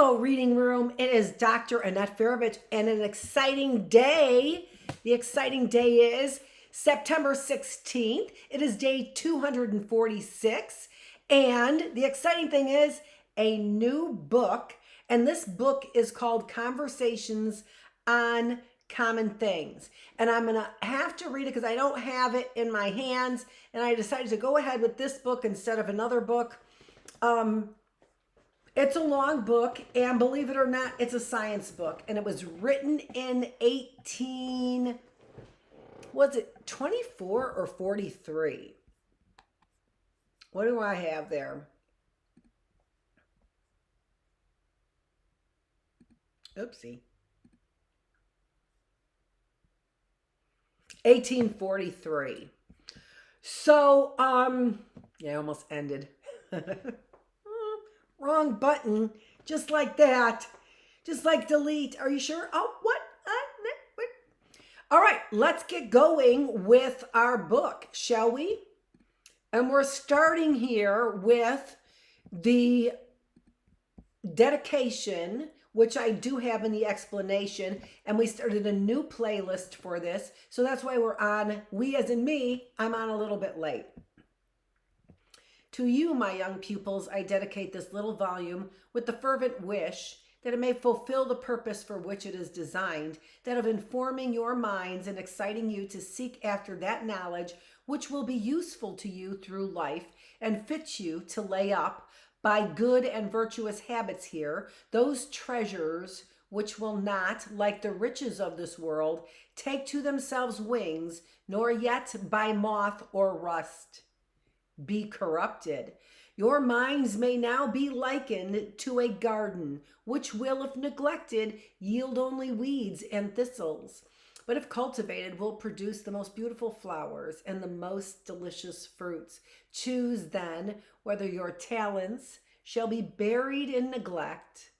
Hello, reading room. It is Dr. Annette Feravich and an exciting day. The exciting day is September 16th. It is day 246. And the exciting thing is a new book. And this book is called Conversations on Common Things. And I'm going to have to read it because I don't have it in my hands. And I decided to go ahead with this book instead of another book. It's a long book, and believe it or not, it's a science book, and it was written in 24 or 43? What do I have there? Oopsie. 1843. So, yeah, I almost ended. Wrong button, just like that. Just like delete. Are you sure? Oh, what? All right, let's get going with our book, shall we? And we're starting here with the dedication, which I do have in the explanation. And we started a new playlist for this. So that's why we're on, we as in me, I'm on a little bit late. To you, my young pupils, I dedicate this little volume with the fervent wish that it may fulfill the purpose for which it is designed, that of informing your minds and exciting you to seek after that knowledge which will be useful to you through life and fits you to lay up, by good and virtuous habits here, those treasures which will not, like the riches of this world, take to themselves wings, nor yet by moth or rust be corrupted. Your minds may now be likened to a garden, which will, if neglected, yield only weeds and thistles, but if cultivated, will produce the most beautiful flowers and the most delicious fruits. Choose then whether your talents shall be buried in neglect,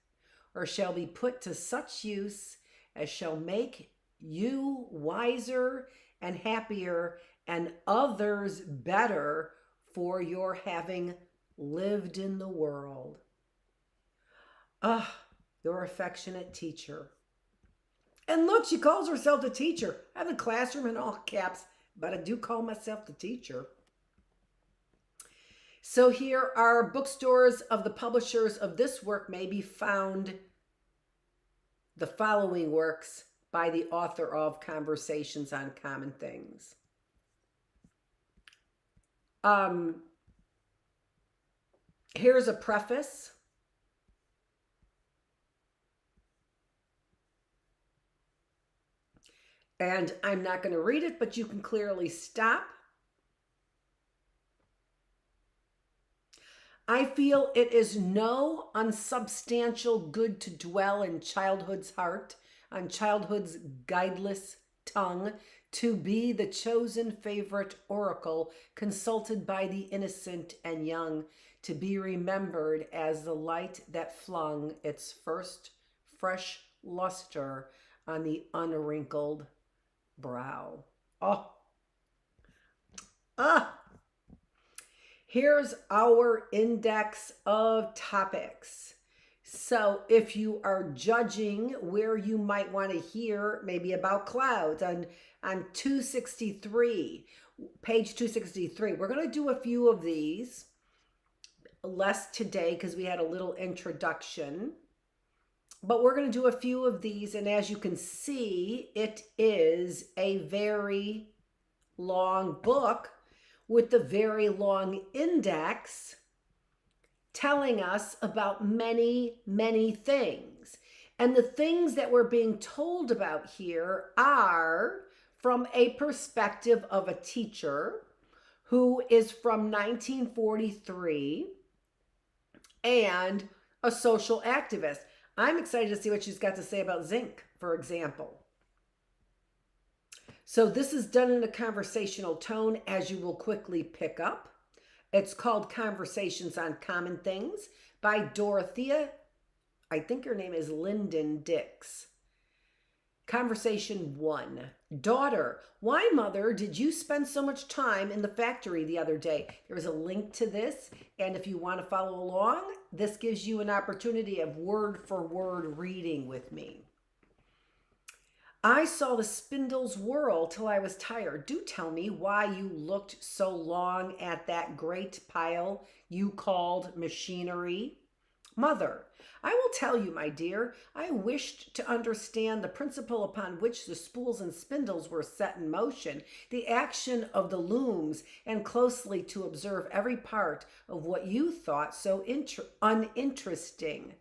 or shall be put to such use as shall make you wiser and happier, and others better for your having lived in the world. Your affectionate teacher. And look, she calls herself the teacher. I have the classroom in all caps, but I do call myself the teacher. So here are bookstores of the publishers of this work may be found the following works by the author of Conversations on Common Things. Here's a preface. And I'm not going to read it, but you can clearly stop. I feel it is no unsubstantial good to dwell in childhood's heart, on childhood's guideless tongue, to be the chosen favorite oracle consulted by the innocent and young, to be remembered as the light that flung its first fresh luster on the unwrinkled brow. Here's our index of topics. So if you are judging where you might want to hear maybe about clouds on 263, page 263, we're going to do a few of these. Less today because we had a little introduction. But we're going to do a few of these, and as you can see, it is a very long book with the very long index telling us about many, many things. And the things that we're being told about here are from a perspective of a teacher who is from 1943 and a social activist. I'm excited to see what she's got to say about zinc, for example. So this is done in a conversational tone, as you will quickly pick up. It's called Conversations on Common Things by Dorothea, I think her name is Dix. Conversation 1. Daughter, why, mother, did you spend so much time in the factory the other day? There is a link to this, and if you want to follow along, this gives you an opportunity of word-for-word reading with me. I saw the spindles whirl till I was tired. Do tell me why you looked so long at that great pile you called machinery. Mother, I will tell you, my dear, I wished to understand the principle upon which the spools and spindles were set in motion, the action of the looms, and closely to observe every part of what you thought so uninteresting.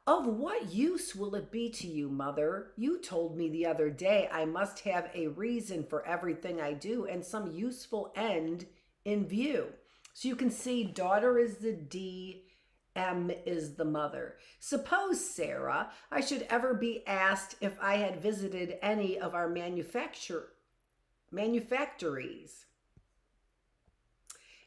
Of what use will it be to you, mother? You told me the other day I must have a reason for everything I do and some useful end in view. So you can see daughter is the D, M is the mother. Suppose, Sarah, I should ever be asked if I had visited any of our manufactories.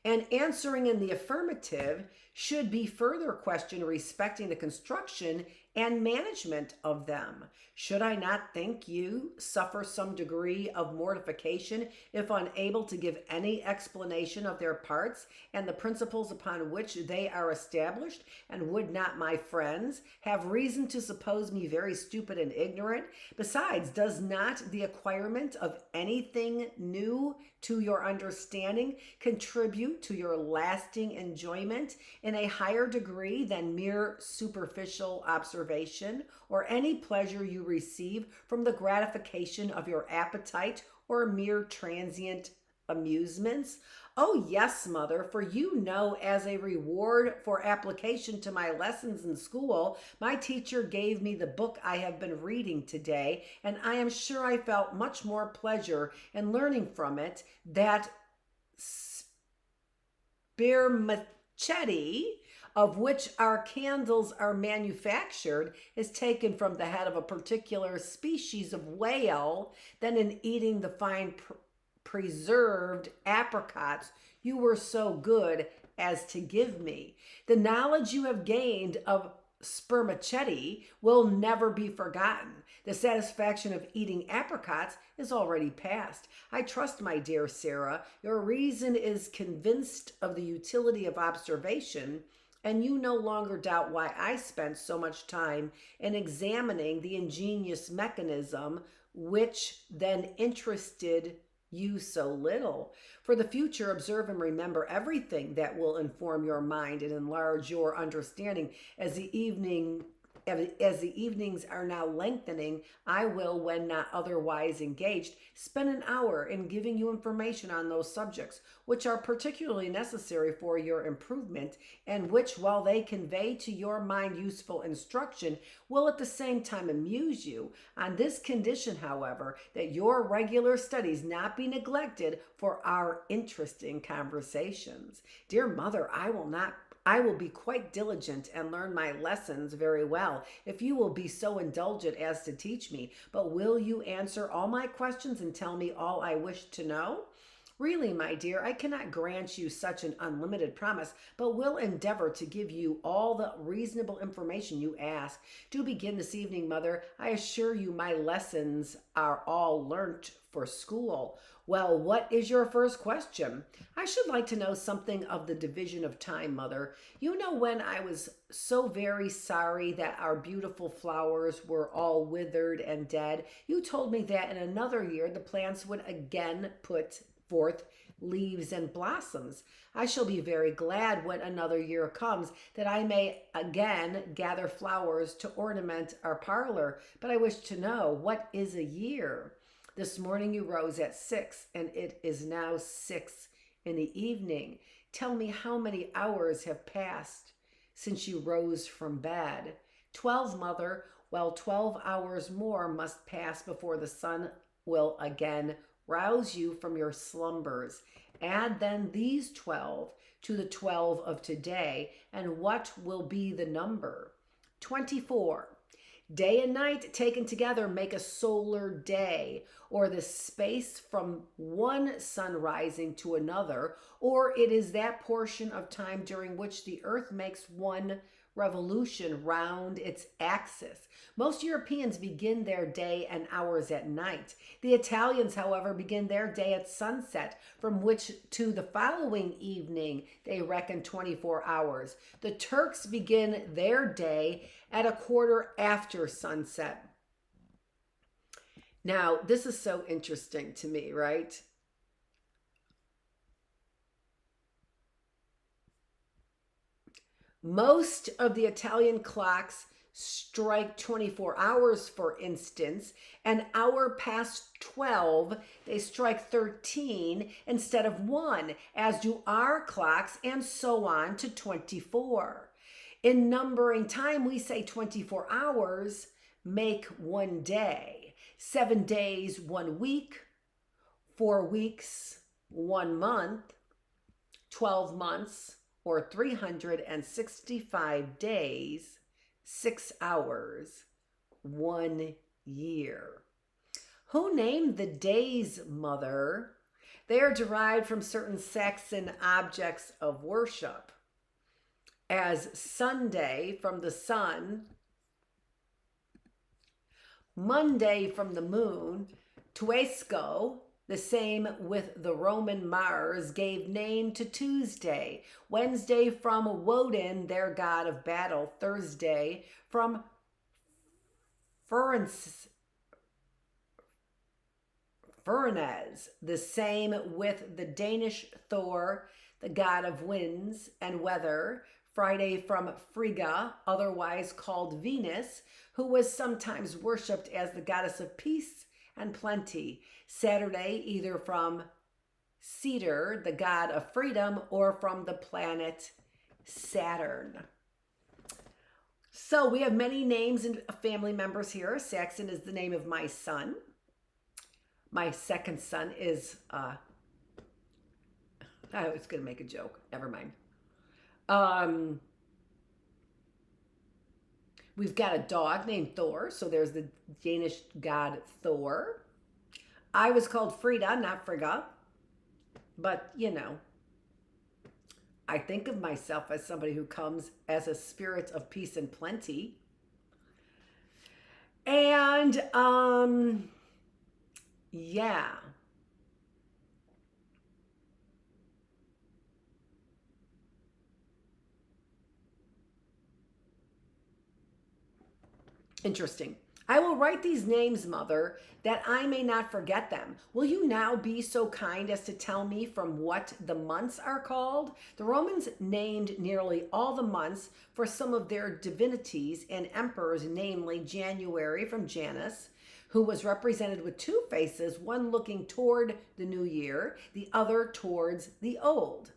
And answering in the affirmative should be further questioned respecting the construction and management of them. Should I not think you suffer some degree of mortification if unable to give any explanation of their parts and the principles upon which they are established? And would not my friends have reason to suppose me very stupid and ignorant? Besides, does not the acquirement of anything new to your understanding contribute to your lasting enjoyment in a higher degree than mere superficial observation, or any pleasure you receive from the gratification of your appetite, or mere transient amusements? Oh yes, mother, for you know, as a reward for application to my lessons in school, my teacher gave me the book I have been reading today, and I am sure I felt much more pleasure in learning from it that spermaceti, of which our candles are manufactured, is taken from the head of a particular species of whale than in eating the fine preserved apricots you were so good as to give me. The knowledge you have gained of spermaceti will never be forgotten. The satisfaction of eating apricots is already past. I trust, my dear Sarah, your reason is convinced of the utility of observation, and you no longer doubt why I spent so much time in examining the ingenious mechanism which then interested you so little. For the future, observe and remember everything that will inform your mind and enlarge your understanding. As the evenings are now lengthening, I will, when not otherwise engaged, spend an hour in giving you information on those subjects which are particularly necessary for your improvement, and which, while they convey to your mind useful instruction, will at the same time amuse you. On this condition, however, that your regular studies not be neglected for our interesting conversations. Dear mother, I will be quite diligent and learn my lessons very well, if you will be so indulgent as to teach me. But will you answer all my questions and tell me all I wish to know? Really, my dear, I cannot grant you such an unlimited promise, but will endeavor to give you all the reasonable information you ask. Do begin this evening, mother. I assure you my lessons are all learnt for school. Well, what is your first question? I should like to know something of the division of time, mother. You know, when I was so very sorry that our beautiful flowers were all withered and dead, you told me that in another year the plants would again put forth leaves and blossoms. I shall be very glad when another year comes that I may again gather flowers to ornament our parlor. But I wish to know, what is a year? This morning you rose at 6, and it is now 6 in the evening. Tell me how many hours have passed since you rose from bed. 12, mother. Well, 12 hours more must pass before the sun will again rouse you from your slumbers. Add then these 12 to the 12 of today, and what will be the number? 24. Day and night taken together make a solar day, or the space from one sun rising to another, or it is that portion of time during which the earth makes one revolution round its axis. Most Europeans begin their day and hours at night. The Italians, however, begin their day at sunset, from which to the following evening they reckon 24 hours. The Turks begin their day at a quarter after sunset. Now, this is so interesting to me, right? Most of the Italian clocks strike 24 hours, for instance. An hour past 12, they strike 13 instead of 1, as do our clocks, and so on to 24. In numbering time, we say 24 hours make one day, 7 days, 1 week, 4 weeks, 1 month, 12 months, or 365 days, 6 hours, 1 year. Who named the days, Mother? They are derived from certain Saxon objects of worship, as Sunday from the sun, Monday from the moon, Tuesco, the same with the Roman Mars, gave name to Tuesday. Wednesday from Woden, their god of battle. Thursday from Furnes, the same with the Danish Thor, the god of winds and weather. Friday from Frigga, otherwise called Venus, who was sometimes worshipped as the goddess of peace and plenty. Saturday, either from Cedar, the god of freedom, or from the planet Saturn. So we have many names and family members here. Saxon is the name of my son. My second son is, I was going to make a joke. Never mind. We've got a dog named Thor, so there's the Danish god Thor. I was called Frida, not Frigga, but you know, I think of myself as somebody who comes as a spirit of peace and plenty. And yeah. Interesting. I will write these names, Mother, that I may not forget them. Will you now be so kind as to tell me from what the months are called? The Romans named nearly all the months for some of their divinities and emperors, namely January from Janus, who was represented with 2 faces, one looking toward the new year, the other towards the old.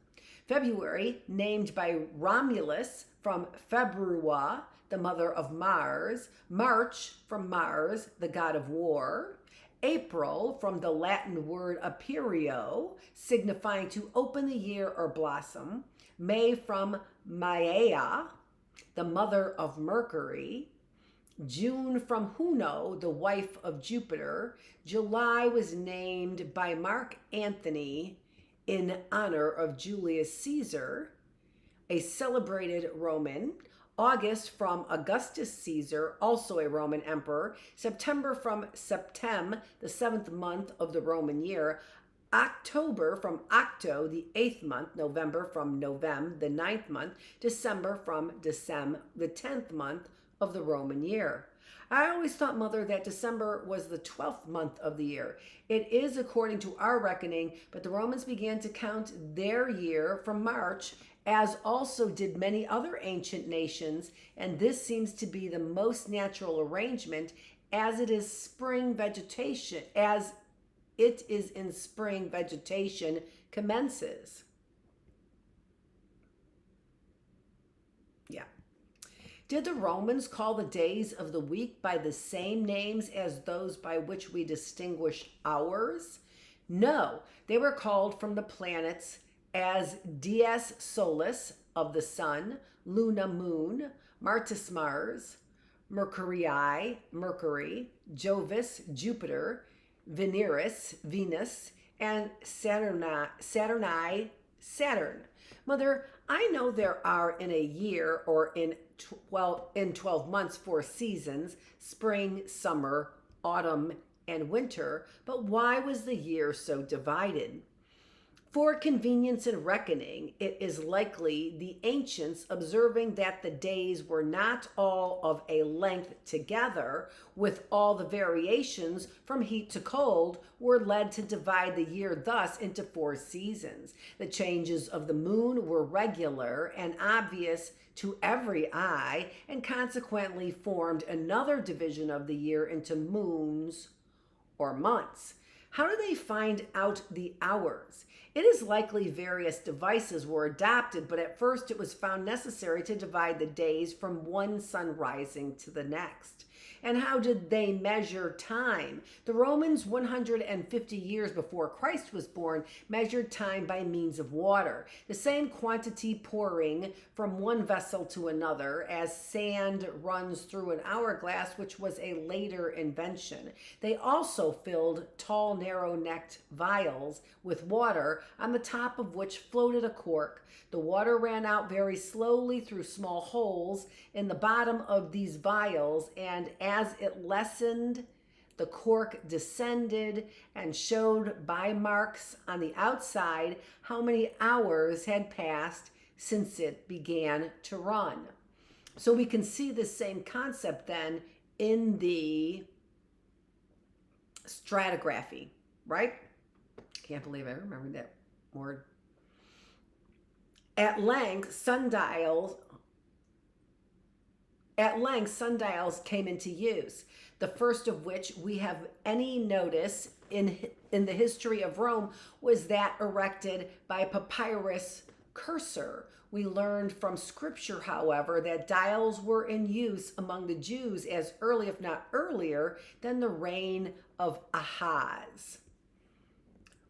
February, named by Romulus from Februa, the mother of Mars. March from Mars, the god of war. April from the Latin word aperio, signifying to open the year or blossom. May from Maia, the mother of Mercury. June from Juno, the wife of Jupiter. July was named by Mark Antony in honor of Julius Caesar, a celebrated Roman. August from Augustus Caesar, also a Roman emperor. September from Septem, the 7th month of the Roman year. October from Octo, the 8th month. November from Novem, the 9th month. December from Decem, the 10th month of the Roman year. I always thought, Mother, that December was the 12th month of the year. It is according to our reckoning, but the Romans began to count their year from March, as also did many other ancient nations, and this seems to be the most natural arrangement, as it is spring vegetation, as it is in spring vegetation commences. Yeah. Did the Romans call the days of the week by the same names as those by which we distinguish hours? No, they were called from the planets as dies solis, of the sun, luna, moon, martis, Mars, mercurii, Mercury, Jovis, Jupiter, Veneris, Venus, and Saturni, Saturn. Mother, I know there are in a year or in 12 months 4 seasons, spring, summer, autumn, and winter, but why was the year so divided? For convenience in reckoning, it is likely the ancients, observing that the days were not all of a length together, with all the variations from heat to cold, were led to divide the year thus into 4 seasons. The changes of the moon were regular and obvious to every eye, and consequently formed another division of the year into moons or months. How do they find out the hours? It is likely various devices were adopted, but at first it was found necessary to divide the days from one sun rising to the next. And how did they measure time? The Romans, 150 years before Christ was born, measured time by means of water, the same quantity pouring from one vessel to another as sand runs through an hourglass, which was a later invention. They also filled tall, narrow-necked vials with water, on the top of which floated a cork. The water ran out very slowly through small holes in the bottom of these vials, and as it lessened, the cork descended and showed by marks on the outside how many hours had passed since it began to run. So we can see the same concept then in the stratigraphy, right? Can't believe I remembered that word. At length, sundials came into use, the first of which we have any notice in the history of Rome was that erected by Papyrus Cursor. We learned from scripture, however, that dials were in use among the Jews as early, if not earlier, than the reign of Ahaz.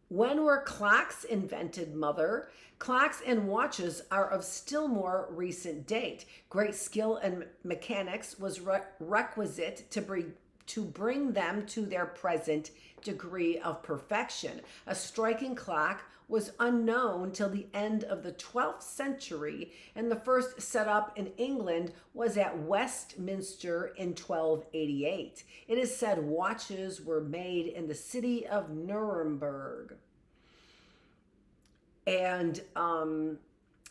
When were clocks invented, Mother? Clocks and watches are of still more recent date. Great skill in mechanics was requisite to bring them to their present degree of perfection. A striking clock was unknown till the end of the 12th century, and the first set up in England was at Westminster in 1288. It is said watches were made in the city of Nuremberg. And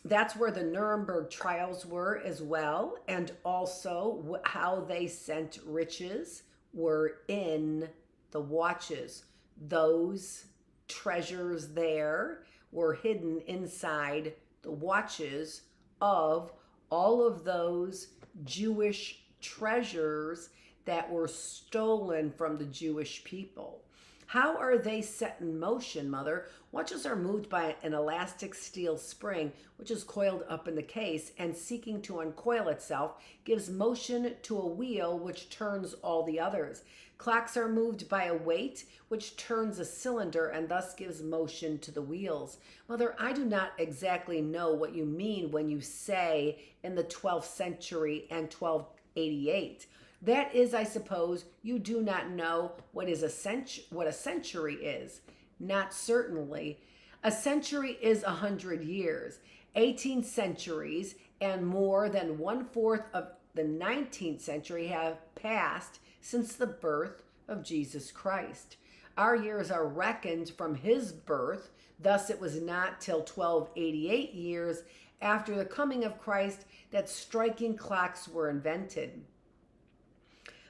that's where the Nuremberg trials were as well. And also how they sent riches were in the watches. Those treasures there were hidden inside the watches of all of those Jewish treasures that were stolen from the Jewish people. How are they set in motion, Mother? Watches are moved by an elastic steel spring, which is coiled up in the case and seeking to uncoil itself, gives motion to a wheel which turns all the others. Clocks are moved by a weight which turns a cylinder and thus gives motion to the wheels. Mother, I do not exactly know what you mean when you say in the 12th century and 1288. That is, I suppose, you do not know what a century is. Not certainly. A century is 100 years. 18 centuries and more than 1/4 of the 19th century have passed since the birth of Jesus Christ. Our years are reckoned from his birth. Thus, it was not till 1288 years after the coming of Christ that striking clocks were invented.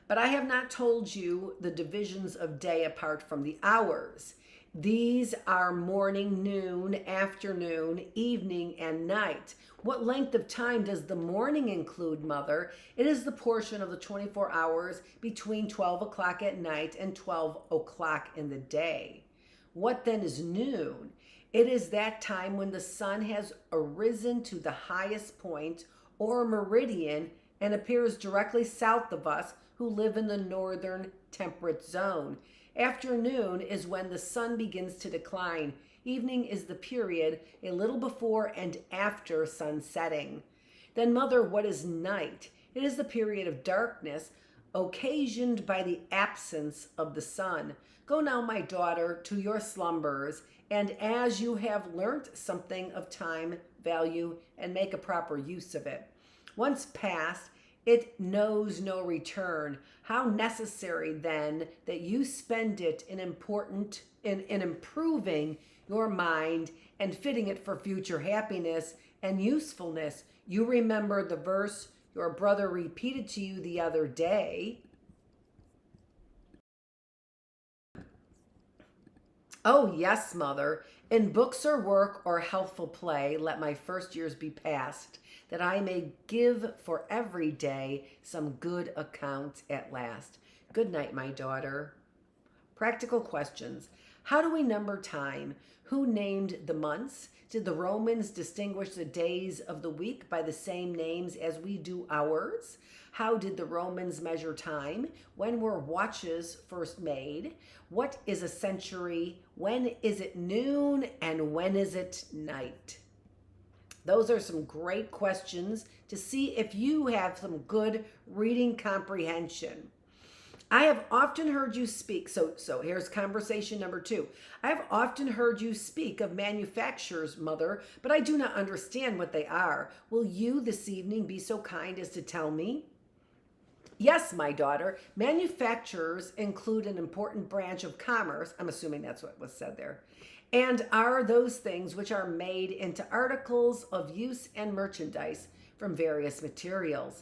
But I have not told you the divisions of day apart from the hours. These are morning, noon, afternoon, evening, and night. What length of time does the morning include, Mother? It is the portion of the 24 hours between 12 o'clock at night and 12 o'clock in the day. What then is noon? It is that time when the sun has arisen to the highest point or meridian and appears directly south of us who live in the northern temperate zone. Afternoon is when the sun begins to decline. Evening is the period a little before and after sun setting. Then, Mother, what is night? It is the period of darkness occasioned by the absence of the sun. Go now, my daughter, to your slumbers, and as you have learnt something of time, value, and make a proper use of it. Once past, it knows no return. How necessary then that you spend it in improving your mind and fitting it for future happiness and usefulness. You remember the verse your brother repeated to you the other day. Oh, yes, mother. In books or work or healthful play, let my first years be passed, that I may give for every day some good account at last. Good night, my daughter. Practical questions. How do we number time? Who named the months? Did the Romans distinguish the days of the week by the same names as we do ours? How did the Romans measure time? When were watches first made? What is a century? When is it noon? And when is it night? Those are some great questions to see if you have some good reading comprehension. I have often heard you speak, so here's conversation number 2. I have often heard you speak of manufacturers, mother, but I do not understand what they are. Will you this evening be so kind as to tell me? Yes, my daughter. Manufacturers include an important branch of commerce. I'm assuming that's what was said there. And are those things which are made into articles of use and merchandise from various materials.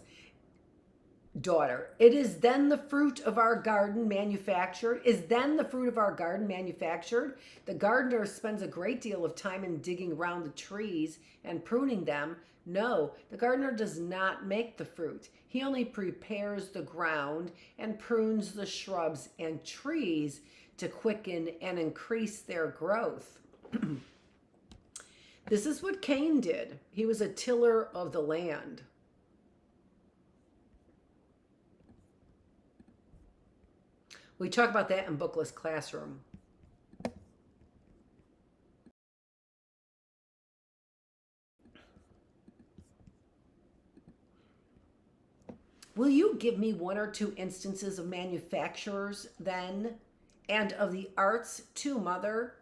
Daughter, it is then the fruit of our garden manufactured. Is then the fruit of our garden manufactured? The gardener spends a great deal of time in digging around the trees and pruning them. No, the gardener does not make the fruit. He only prepares the ground and prunes the shrubs and trees to quicken and increase their growth. This is what Cain did. He was a tiller of the land. We talk about that in Bookless Classroom. Will you give me 1 or 2 instances of manufacturers then, and of the arts too, mother?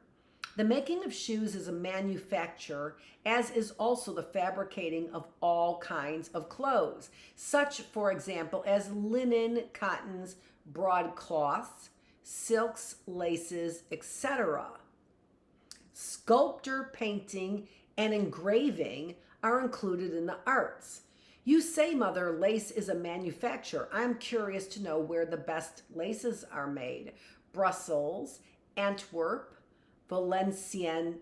The making of shoes is a manufacture, as is also the fabricating of all kinds of clothes, such, for example, as linen, cottons, broadcloths, silks, laces, etc. Sculpture, painting, and engraving are included in the arts. You say, mother, lace is a manufacture. I'm curious to know where the best laces are made. Brussels, Antwerp, Valenciennes,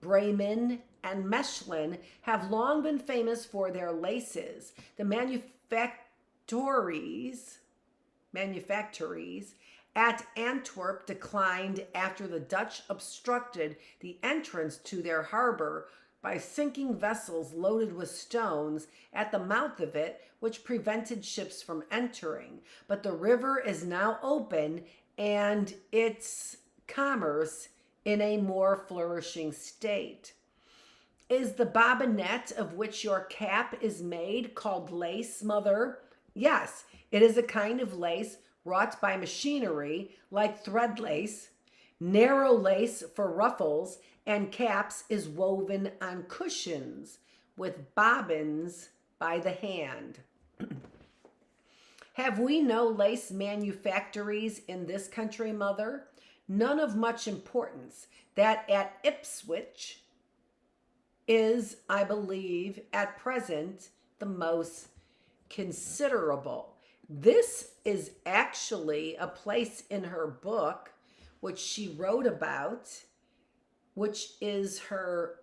Bremen, and Mechlin have long been famous for their laces. The manufactories at Antwerp declined after the Dutch obstructed the entrance to their harbor by sinking vessels loaded with stones at the mouth of it, which prevented ships from entering. But the river is now open and its commerce in a more flourishing state. Is the bobbinet of which your cap is made called lace, mother? Yes, it is a kind of lace wrought by machinery, like thread lace. Narrow lace for ruffles and caps is woven on cushions with bobbins by the hand. Have we no lace manufactories in this country, mother? None of much importance. That at Ipswich is, I believe, at present the most considerable. This is actually a place in her book which she wrote about, which is her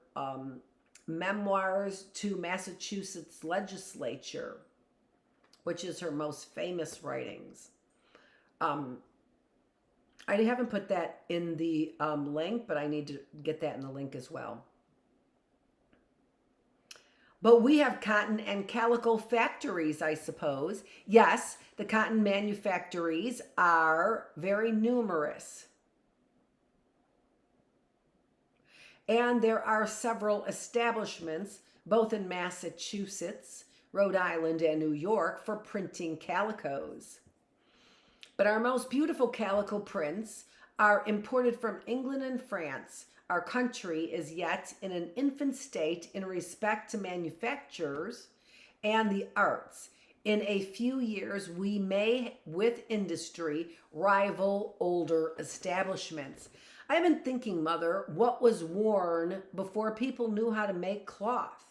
memoirs to Massachusetts Legislature, which is her most famous writings. I haven't put that in the link, but I need to get that in the link as well. But we have cotton and calico factories, I suppose. Yes, the cotton manufactories are very numerous. And there are several establishments, both in Massachusetts, Rhode Island, and New York for printing calicos. But our most beautiful calico prints are imported from England and France. Our country is yet in an infant state in respect to manufactures and the arts. In a few years, we may, with industry, rival older establishments. I've been thinking, Mother, what was worn before people knew how to make cloth?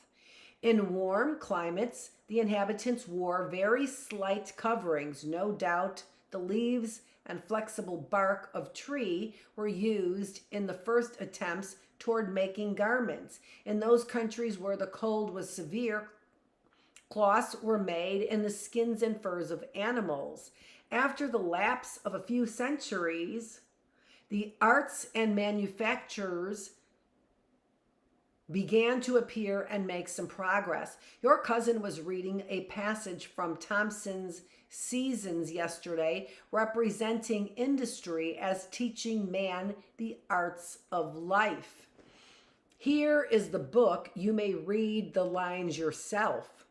In warm climates, the inhabitants wore very slight coverings. No doubt the leaves and flexible bark of tree were used in the first attempts toward making garments. In those countries where the cold was severe, cloths were made in the skins and furs of animals. After the lapse of a few centuries, the arts and manufactures began to appear and make some progress. Your cousin was reading a passage from Thomson's Seasons yesterday, representing industry as teaching man the arts of life. Here is the book. You may read the lines yourself.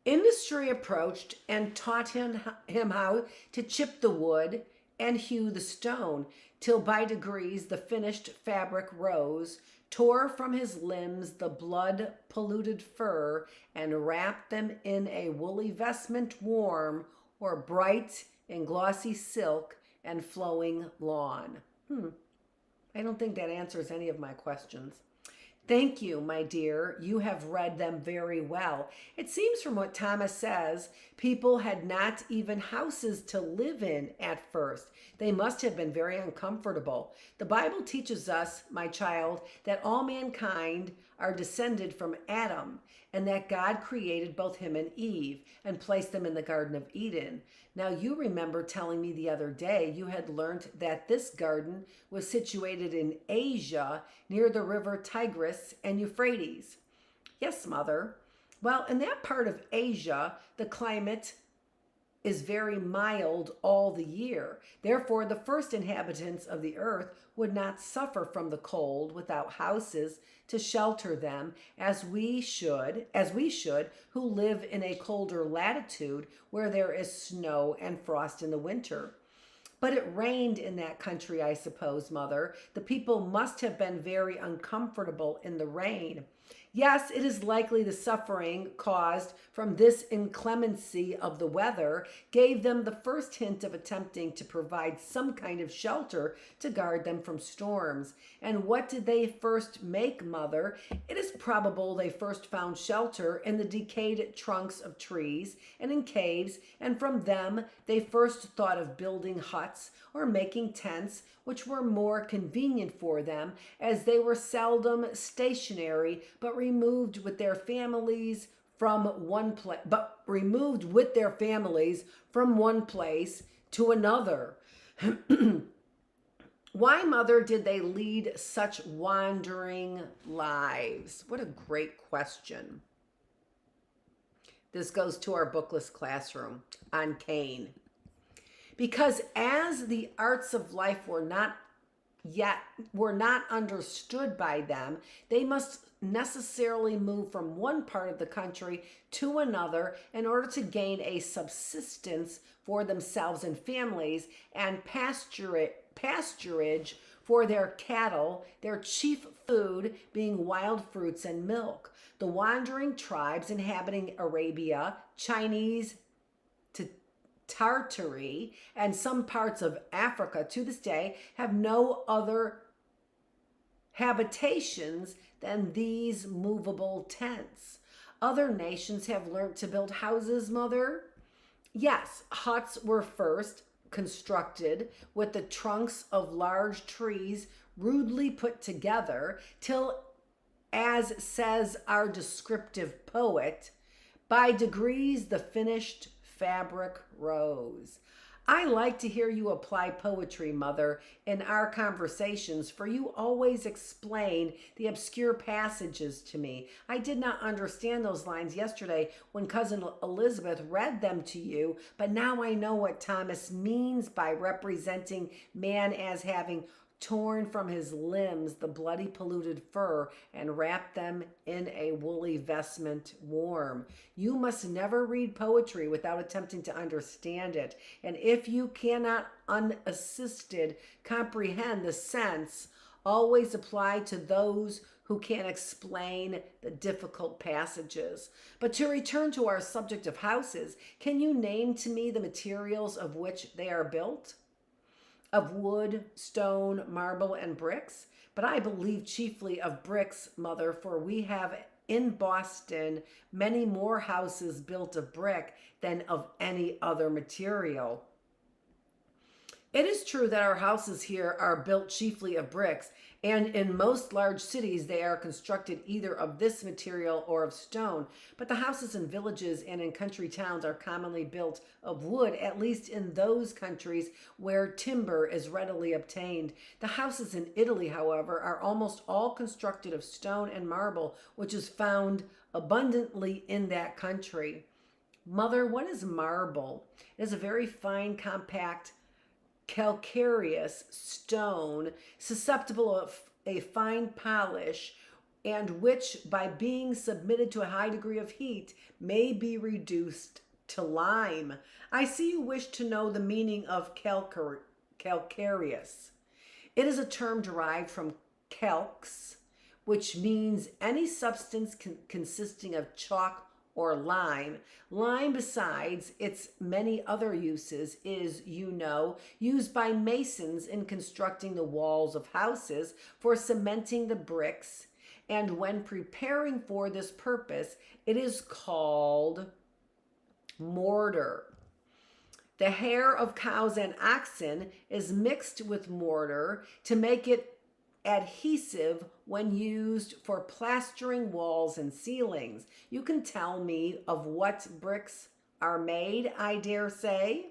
Industry approached and taught him how to chip the wood and hew the stone, till by degrees the finished fabric rose, tore from his limbs the blood-polluted fur, and wrapped them in a woolly vestment warm or bright in glossy silk and flowing lawn. I don't think that answers any of my questions. Thank you, my dear. You have read them very well. It seems from what Thomas says, people had not even houses to live in at first. They must have been very uncomfortable. The Bible teaches us, my child, that all mankind are descended from Adam, and that God created both him and Eve and placed them in the Garden of Eden. Now, you remember telling me the other day you had learned that this garden was situated in Asia near the river Tigris and Euphrates. Yes, Mother. Well, in that part of Asia, the climate is very mild all the year. Therefore, the first inhabitants of the earth would not suffer from the cold without houses to shelter them, as we should, who live in a colder latitude where there is snow and frost in the winter. But it rained in that country, I suppose, Mother. The people must have been very uncomfortable in the rain. Yes, it is likely the suffering caused from this inclemency of the weather gave them the first hint of attempting to provide some kind of shelter to guard them from storms. And what did they first make, Mother? It is probable they first found shelter in the decayed trunks of trees and in caves, and from them they first thought of building huts or making tents, which were more convenient for them, as they were seldom stationary, but removed with their families from one place to another. Why, Mother, did they lead such wandering lives? What a great question. This goes to our Bookless Classroom on Cain. Because as the arts of life were not understood by them, they must necessarily move from one part of the country to another in order to gain a subsistence for themselves and families and pasturage for their cattle, their chief food being wild fruits and milk. The wandering tribes inhabiting Arabia, Chinese to Tartary, and some parts of Africa to this day have no other habitations than these movable tents. Other nations have learned to build houses, Mother. Yes, huts were first constructed with the trunks of large trees rudely put together till, as says our descriptive poet, by degrees the finished fabric rose. I like to hear you apply poetry, Mother, in our conversations, for you always explain the obscure passages to me. I did not understand those lines yesterday when Cousin Elizabeth read them to you, but now I know what Thomas means by representing man as having torn from his limbs the bloody polluted fur, and wrapped them in a woolly vestment warm. You must never read poetry without attempting to understand it, and if you cannot unassisted comprehend the sense, always apply to those who can explain the difficult passages. But to return to our subject of houses, can you name to me the materials of which they are built? Of wood, stone, marble, and bricks? But I believe chiefly of bricks, Mother, for we have in Boston many more houses built of brick than of any other material. It is true that our houses here are built chiefly of bricks, and in most large cities they are constructed either of this material or of stone. But the houses in villages and in country towns are commonly built of wood, at least in those countries where timber is readily obtained. The houses in Italy, however, are almost all constructed of stone and marble, which is found abundantly in that country. Mother, what is marble? It is a very fine, compact, calcareous stone, susceptible of a fine polish, and which, by being submitted to a high degree of heat, may be reduced to lime. I see you wish to know the meaning of calcareous. It is a term derived from calx, which means any substance consisting of chalk or lime. Lime, besides its many other uses, is, used by masons in constructing the walls of houses, for cementing the bricks, and when preparing for this purpose, it is called mortar. The hair of cows and oxen is mixed with mortar to make it adhesive when used for plastering walls and ceilings. You can tell me of what bricks are made, I dare say?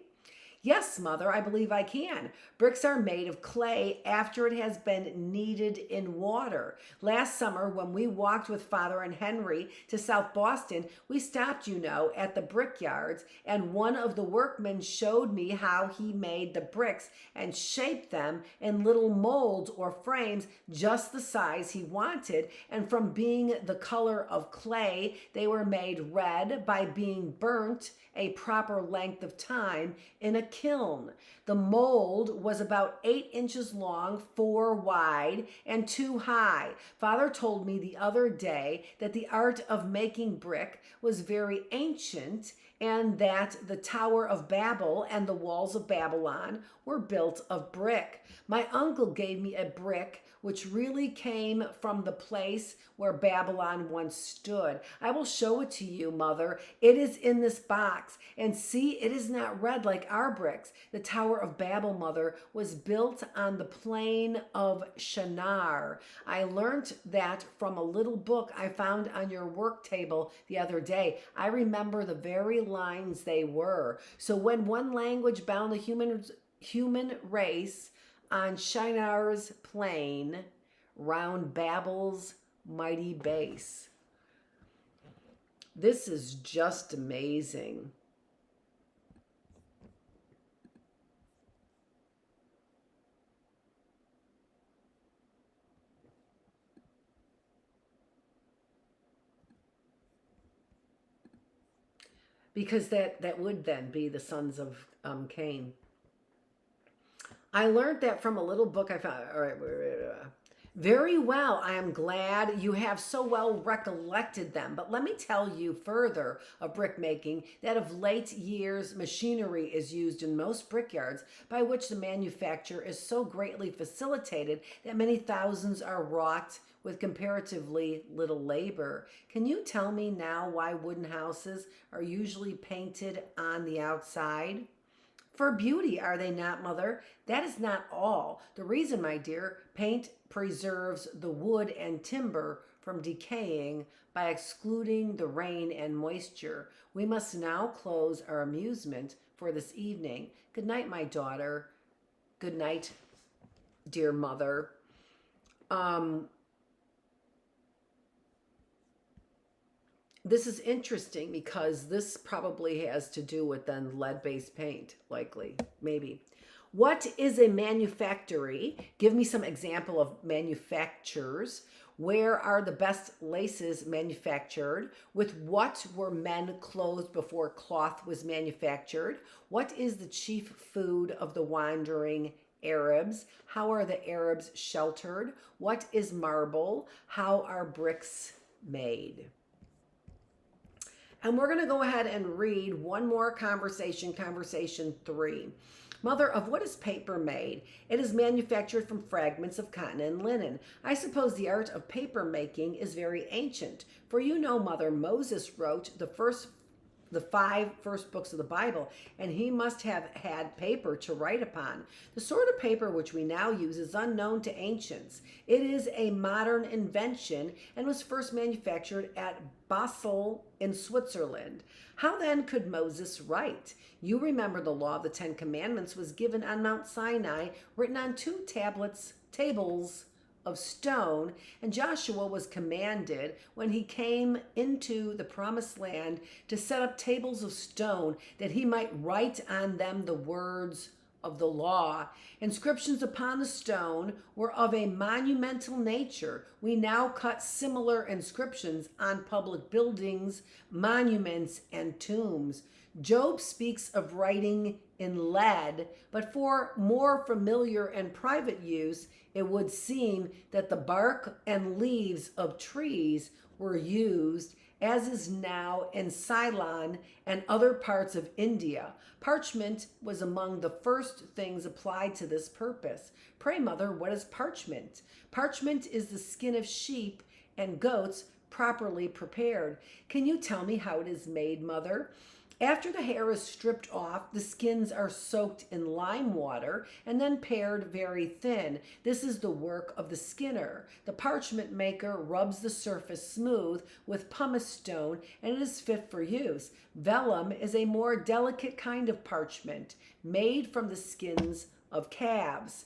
Yes, Mother, I believe I can. Bricks are made of clay after it has been kneaded in water. Last summer, when we walked with Father and Henry to South Boston, we stopped, at the brickyards, and one of the workmen showed me how he made the bricks and shaped them in little molds or frames just the size he wanted, and from being the color of clay, they were made red by being burnt a proper length of time in a kiln. The mold was about 8 inches long, 4 wide, and 2 high. Father told me the other day that the art of making brick was very ancient, and that the Tower of Babel and the walls of Babylon were built of brick. My uncle gave me a brick which really came from the place where Babylon once stood. I will show it to you, Mother. It is in this box. And see, it is not red like our bricks. The Tower of Babel, Mother, was built on the plain of Shinar. I learnt that from a little book I found on your work table the other day. I remember the very lines they were. So when one language bound the human race on Shinar's plain, round Babel's mighty base. This is just amazing. Because that would then be the sons of Cain. I learned that from a little book I found. All right. Very well. I am glad you have so well recollected them. But let me tell you further of brick making that of late years machinery is used in most brickyards, by which the manufacture is so greatly facilitated that many thousands are wrought with comparatively little labor. Can you tell me now why wooden houses are usually painted on the outside? For beauty, are they not, Mother? That is not all. The reason, my dear, paint preserves the wood and timber from decaying by excluding the rain and moisture. We must now close our amusement for this evening. Good night, my daughter. Good night, dear Mother. This is interesting because this probably has to do with then lead-based paint, likely, maybe. What is a manufactory? Give me some example of manufactures. Where are the best laces manufactured? With what were men clothed before cloth was manufactured? What is the chief food of the wandering Arabs? How are the Arabs sheltered? What is marble? How are bricks made? And we're going to go ahead and read one more conversation, conversation 3. Mother, of what is paper made? It is manufactured from fragments of cotton and linen. I suppose the art of paper making is very ancient. For you know, Mother, Moses wrote the 5 first books of the Bible, and he must have had paper to write upon. The sort of paper which we now use is unknown to ancients. It is a modern invention and was first manufactured at Basel in Switzerland. How then could Moses write? You remember the law of the 10 Commandments was given on Mount Sinai, written on 2 tables of stone, and Joshua was commanded when he came into the promised land to set up tables of stone that he might write on them the words of the law. Inscriptions upon the stone were of a monumental nature. We now cut similar inscriptions on public buildings, monuments, and tombs. Job speaks of writing in lead, but for more familiar and private use, it would seem that the bark and leaves of trees were used, as is now in Ceylon and other parts of India. Parchment was among the first things applied to this purpose. Pray, Mother, what is parchment? Parchment is the skin of sheep and goats properly prepared. Can you tell me how it is made, Mother? After the hair is stripped off, the skins are soaked in lime water and then pared very thin. This is the work of the skinner. The parchment maker rubs the surface smooth with pumice stone, and it is fit for use. Vellum is a more delicate kind of parchment made from the skins of calves.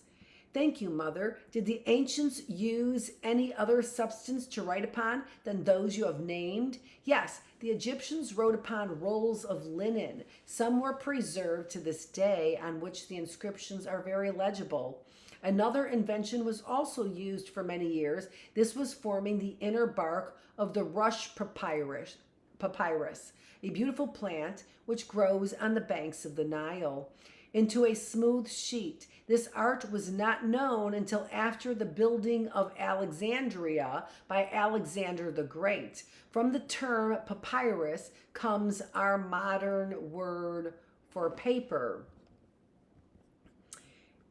Thank you, Mother. Did the ancients use any other substance to write upon than those you have named? Yes, the Egyptians wrote upon rolls of linen. Some were preserved to this day, on which the inscriptions are very legible. Another invention was also used for many years. This was forming the inner bark of the rush papyrus, a beautiful plant which grows on the banks of the Nile, into a smooth sheet. This art was not known until after the building of Alexandria by Alexander the Great. From the term papyrus comes our modern word for paper.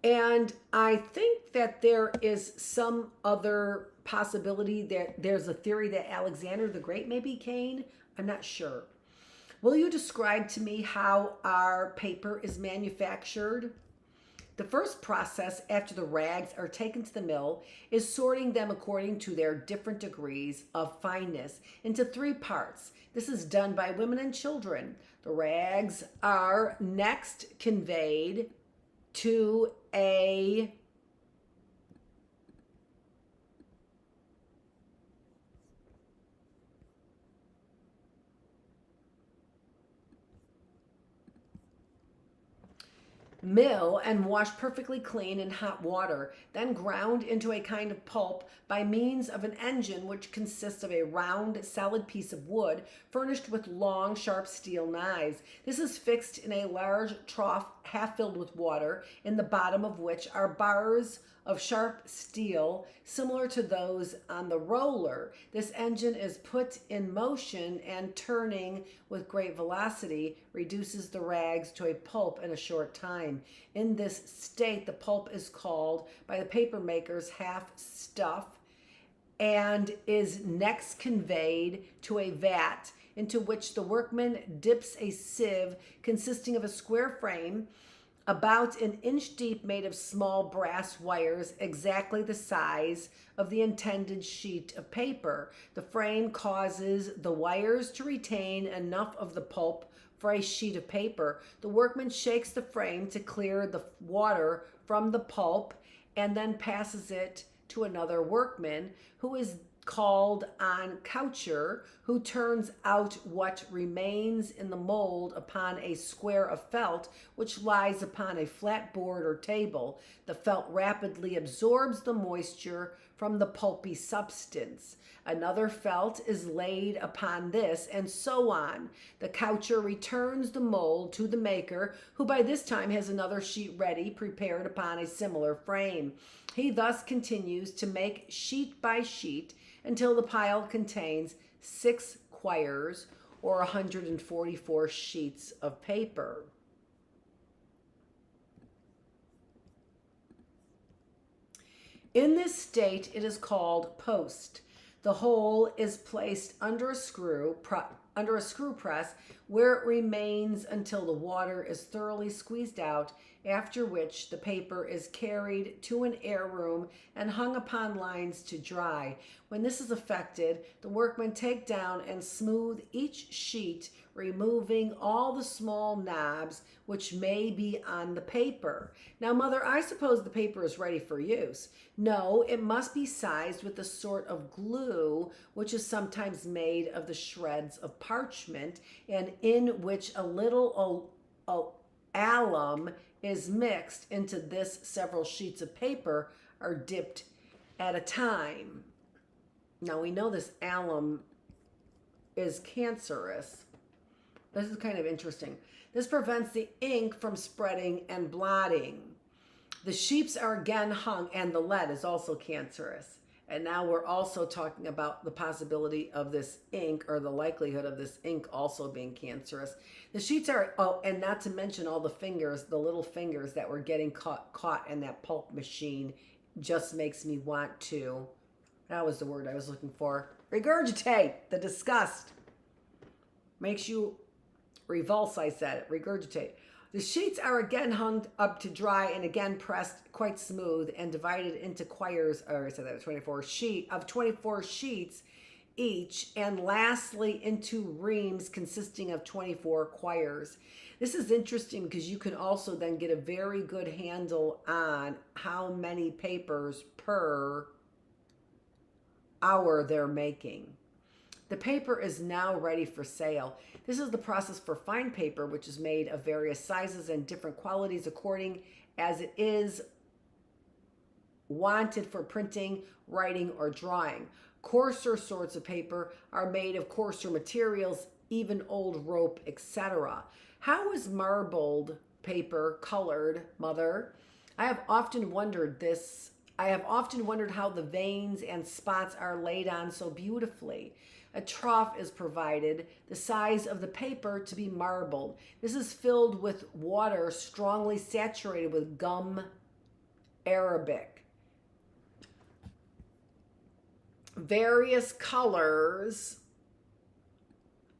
And I think that there is some other possibility that there's a theory that Alexander the Great may be Cain. I'm not sure. Will you describe to me how our paper is manufactured? The first process after the rags are taken to the mill is sorting them according to their different degrees of fineness into 3 parts. This is done by women and children. The rags are next conveyed to a mill and washed perfectly clean in hot water, then ground into a kind of pulp by means of an engine which consists of a round, solid piece of wood furnished with long, sharp steel knives. This is fixed in a large trough half filled with water, in the bottom of which are bars of sharp steel similar to those on the roller. This engine is put in motion and, turning with great velocity, reduces the rags to a pulp in a short time. In this state, the pulp is called by the paper makers half stuff and is next conveyed to a vat into which the workman dips a sieve consisting of a square frame about an inch deep, made of small brass wires exactly the size of the intended sheet of paper. The frame causes the wires to retain enough of the pulp for a sheet of paper. The workman shakes the frame to clear the water from the pulp and then passes it to another workman, who is called on coucher, who turns out what remains in the mold upon a square of felt which lies upon a flat board or table. The felt rapidly absorbs the moisture from the pulpy substance. Another felt is laid upon this, and so on. The coucher returns the mold to the maker, who by this time has another sheet ready, prepared upon a similar frame. He thus continues to make sheet by sheet until the pile contains 6 quires or 144 sheets of paper. In this state, it is called post. The whole is placed under a screw press, where it remains until the water is thoroughly squeezed out, after which the paper is carried to an air room and hung upon lines to dry. When this is effected, the workmen take down and smooth each sheet, removing all the small knobs which may be on the paper. Now, Mother, I suppose the paper is ready for use. No, it must be sized with a sort of glue, which is sometimes made of the shreds of parchment, and in which a little alum is mixed into this. Several sheets of paper are dipped at a time. Now, we know this alum is cancerous. This is kind of interesting. This prevents the ink from spreading and blotting. The sheets are again hung, and the lead is also cancerous. And now we're also talking about the possibility of this ink, or the likelihood of this ink also being cancerous. The sheets are, oh, and not to mention all the fingers, the little fingers that were getting caught in that pulp machine, just makes me want to, that was the word I was looking for, regurgitate. The disgust makes you revulse, I said it, regurgitate. The sheets are again hung up to dry and again pressed quite smooth and divided into quires, or I said that was 24 sheets each, and lastly into reams consisting of 24 quires. This is interesting because you can also then get a very good handle on how many papers per hour they're making. The paper is now ready for sale. This is the process for fine paper, which is made of various sizes and different qualities according as it is wanted for printing, writing, or drawing. Coarser sorts of paper are made of coarser materials, even old rope, etc. How is marbled paper colored, Mother? I have often wondered this. I have often wondered how the veins and spots are laid on so beautifully. A trough is provided, the size of the paper to be marbled. This is filled with water strongly saturated with gum arabic. Various colors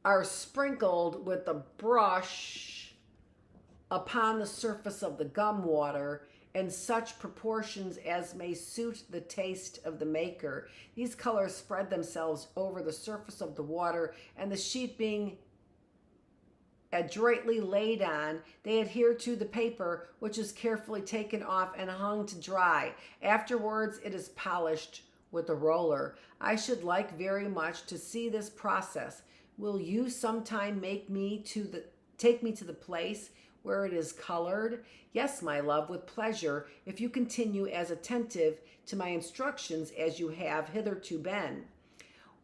are sprinkled with the brush upon the surface of the gum water in such proportions as may suit the taste of the maker. These colors spread themselves over the surface of the water, and the sheet being adroitly laid on, they adhere to the paper, which is carefully taken off and hung to dry. Afterwards, it is polished with a roller. I should like very much to see this process. Will you sometime take me to the place where it is colored? Yes, my love, with pleasure, if you continue as attentive to my instructions as you have hitherto been.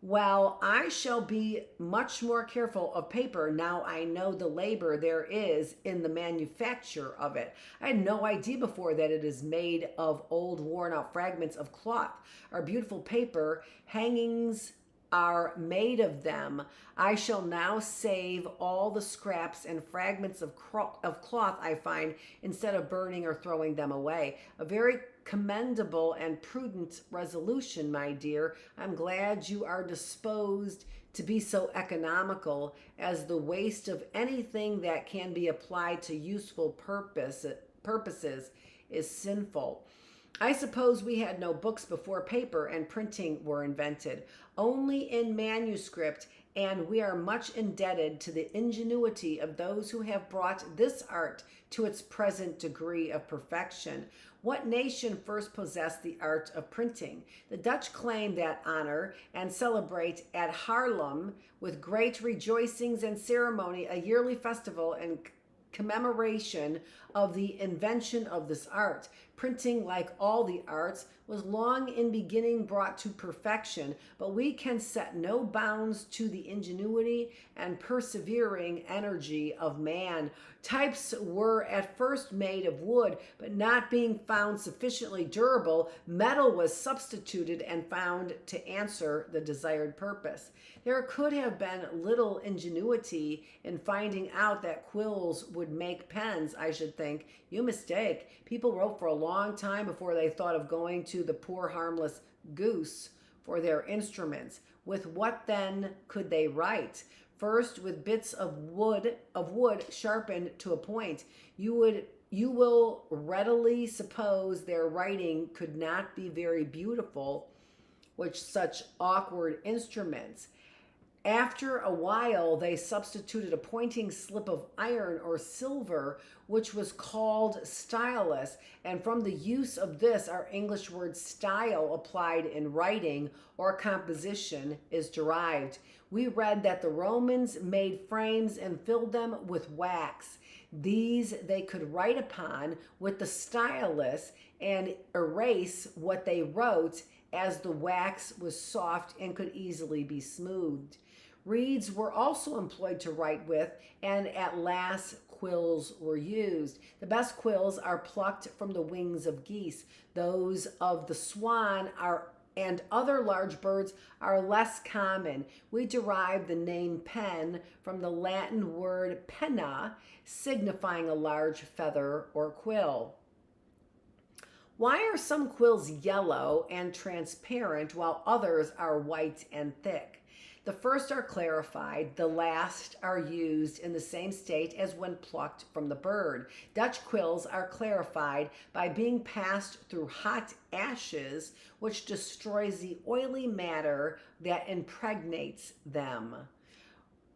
Well, I shall be much more careful of paper now I know the labor there is in the manufacture of it. I had no idea before that it is made of old worn out fragments of cloth. Our beautiful paper hangings are made of them. I shall now save all the scraps and fragments of cloth I find, instead of burning or throwing them away. A very commendable and prudent resolution, my dear. I'm glad you are disposed to be so economical, as the waste of anything that can be applied to useful purposes is sinful. I suppose we had no books before paper and printing were invented. Only in manuscript and we are much indebted to the ingenuity of those who have brought this art to its present degree of perfection. What nation first possessed the art of printing? The Dutch claim that honor and celebrate at Haarlem with great rejoicings and ceremony a yearly festival in commemoration of the invention of this art. Printing, like all the arts, was long in beginning brought to perfection, but we can set no bounds to the ingenuity and persevering energy of man. Types were at first made of wood, but not being found sufficiently durable, metal was substituted and found to answer the desired purpose. There could have been little ingenuity in finding out that quills would make pens, I should think. You mistake. People wrote for a long time before they thought of going to the poor harmless goose for their instruments. With what then could they write? First, with bits of wood sharpened to a point. You will readily suppose their writing could not be very beautiful with such awkward instruments. After a while, they substituted a pointing slip of iron or silver, which was called stylus, and from the use of this, our English word style applied in writing or composition is derived. We read that the Romans made frames and filled them with wax. These they could write upon with the stylus and erase what they wrote, as the wax was soft and could easily be smoothed. Reeds were also employed to write with, and at last quills were used. The best quills are plucked from the wings of geese. Those of the swan and other large birds are less common. We derive the name pen from the Latin word penna, signifying a large feather or quill. Why are some quills yellow and transparent while others are white and thick? The first are clarified, the last are used in the same state as when plucked from the bird. Dutch quills are clarified by being passed through hot ashes, which destroys the oily matter that impregnates them.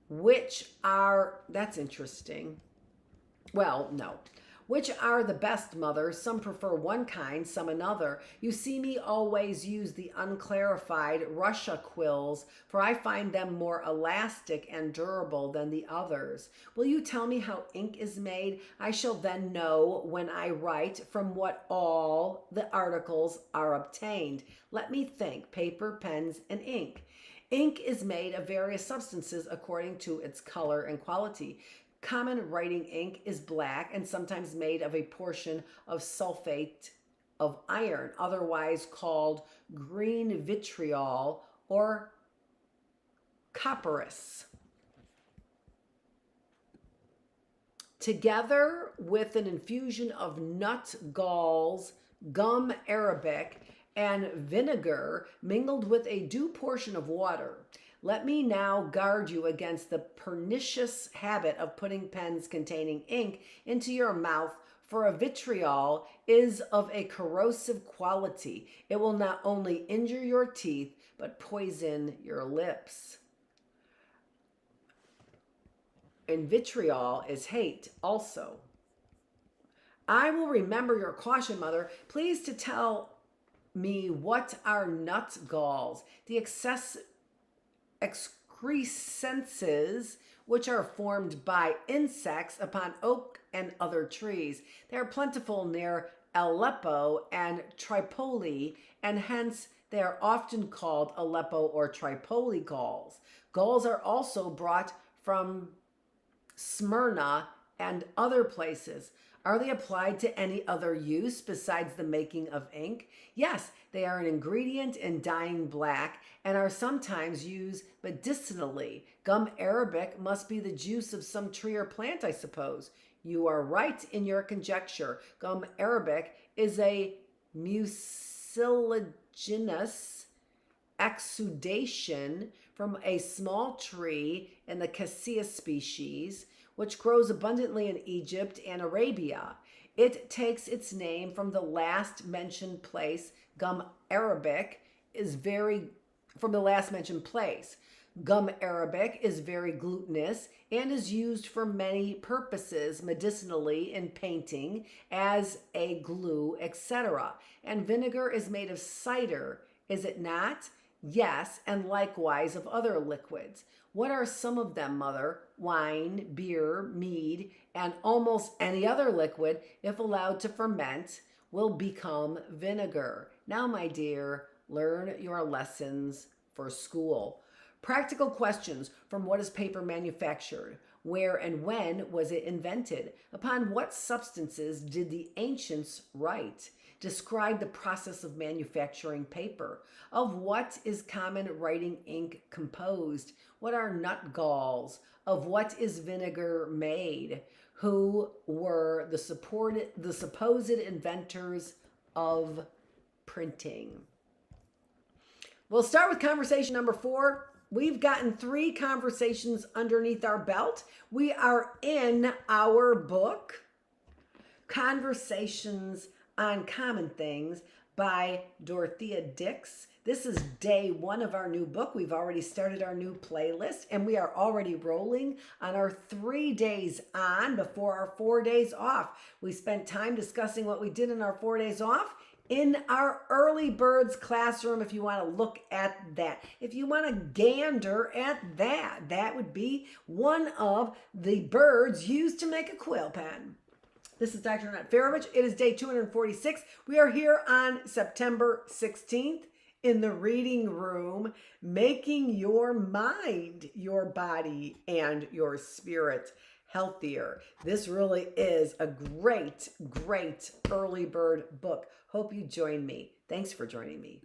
That's interesting. Well, no. Which are the best, mother? Some prefer one kind, some another. You see me always use the unclarified Russia quills, for I find them more elastic and durable than the others. Will you tell me how ink is made? I shall then know when I write from what all the articles are obtained. Let me think. Paper, pens, and ink. Ink is made of various substances according to its color and quality. Common writing ink is black and sometimes made of a portion of sulfate of iron, otherwise called green vitriol or copperas. Together with an infusion of nut galls, gum arabic, and vinegar mingled with a due portion of water. Let me now guard you against the pernicious habit of putting pens containing ink into your mouth, for a vitriol is of a corrosive quality. It will not only injure your teeth, but poison your lips. And vitriol is hate also. I will remember your caution, mother. Please to tell me what are nut galls, the excrescences which are formed by insects upon oak and other trees. They are plentiful near Aleppo and Tripoli, and hence they are often called Aleppo or Tripoli galls. Galls are also brought from Smyrna and other places. Are they applied to any other use besides the making of ink? Yes, they are an ingredient in dyeing black and are sometimes used medicinally. Gum arabic must be the juice of some tree or plant, I suppose. You are right in your conjecture. Gum arabic is a mucilaginous exudation from a small tree in the cassia species, which grows abundantly in Egypt and Arabia. It takes its name from the last mentioned place. Gum arabic is from the last mentioned place. Gum arabic is very glutinous and is used for many purposes, medicinally, in painting, as a glue, etc. And vinegar is made of cider, is it not? Yes, and likewise of other liquids. What are some of them, Mother? Wine, beer, mead, and almost any other liquid, if allowed to ferment, will become vinegar. Now, my dear, learn your lessons for school. Practical questions from what is paper manufactured? Where and when was it invented? Upon what substances did the ancients write? Describe the process of manufacturing paper. Of what is common writing ink composed? What are nut galls? Of what is vinegar made? Who were the supposed inventors of printing? We'll start with conversation number 4. We've gotten 3 conversations underneath our belt. We are in our book, Conversations on Common Things by Dorothea Dix. This is day 1 of our new book. We've already started our new playlist, and we are already rolling on our 3 days on before our 4 days off. We spent time discussing what we did in our 4 days off in our early birds classroom. If you want to look at that, if you want to gander at that, that would be one of the birds used to make a quill pen. This is Dr. Annette Feravich. It is day 246. We are here on September 16th in the reading room, making your mind, your body, and your spirit healthier. This really is a great, great early bird book. Hope you join me. Thanks for joining me.